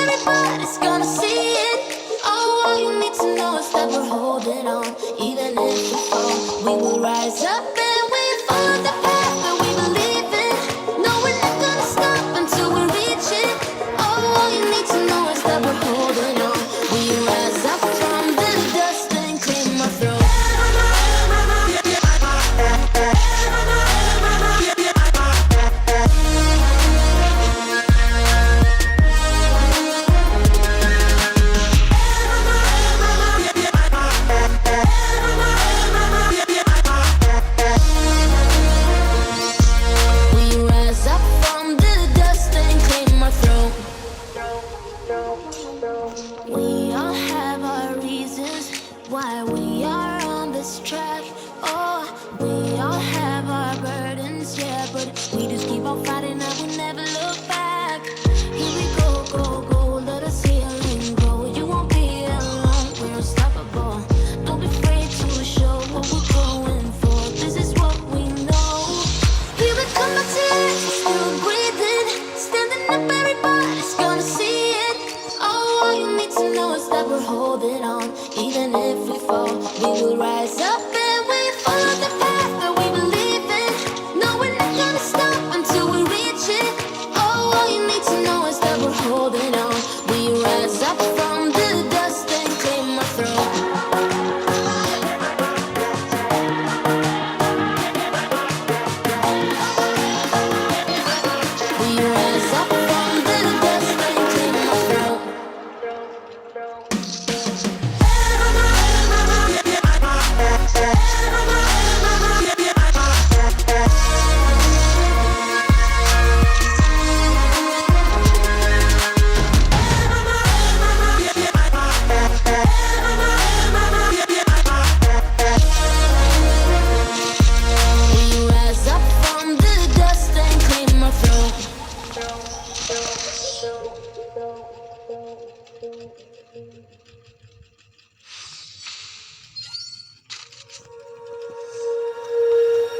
everybody's gonna see it. Oh, all you need to know is that we're holding on. Even if we fall, we will rise up and we follow the path that we believe in. No, we're not gonna stop until we reach it. Oh, all you need to know is that we're holding on. We rise up from the dust and clear my throat. We all have our reasons why we are on this track. Oh, we all have our burdens, yeah, but we just keep on fighting and we never look back. Here we go, go, go, let us heal and grow. You won't be alone, we're unstoppable. Don't be afraid to show what we're going for. This is what we know. Here we come back to life, we're still breathing. Standing up, everybody's gonna see it. Oh, all you need to know is that we're holding on. Even if we fall, we will rise up and we follow the path that we believe in. No, we're not gonna stop until we reach it. Oh, all you need to know is that we're holding on. We rise up from the dust and clear my throat. We rise up from the dust and clear my throat. We rise up from the dust and clear my throat.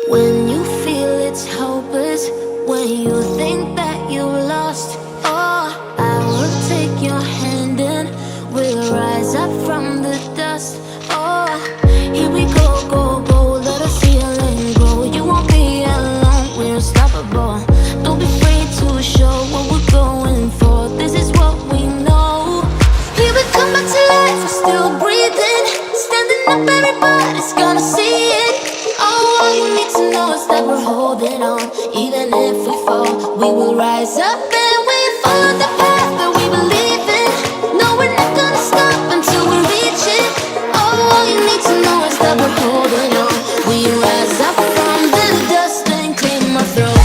When you feel it's hopeless, when you think that you lost, oh, I will take your hand and we'll rise up from the dust. Oh, here we go, go, go, let us heal and grow. You won't be alone, we're unstoppable. Don't be afraid to show what we're going for. This is what we know. Here we come back to life, we're still breathing. Standing up, everybody's gonna see it. Oh, all you need to know is that we're holding on. Even if we fall, we will rise up and we follow the path that we believe in. No, we're not gonna stop until we reach it. Oh, all you need to know is that we're holding on. We rise up from the dust and clear my throat.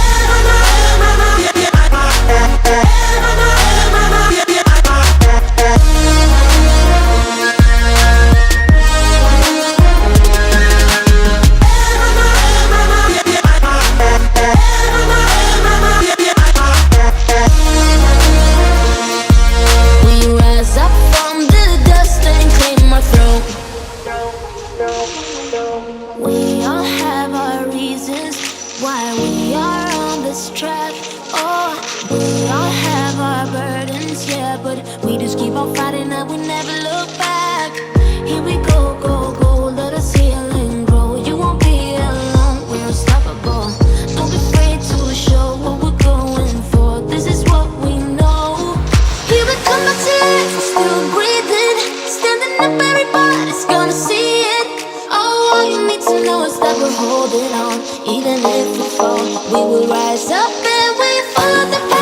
We rise up from the dust and clear my throat. We all have our reasons why we are on this track. Oh, we all have our burdens, yeah, but we just keep on fighting and we never look back. Here we go, go, go, let us heal and grow. You won't be alone, we're unstoppable. Don't be afraid to show what we're going for. This is what we know. Here we come back to life, we're still breathing. Standing up, everybody's gonna see it. Oh, all you need to know is that we're holding on. Even if we fall, we will rise up and we follow the path.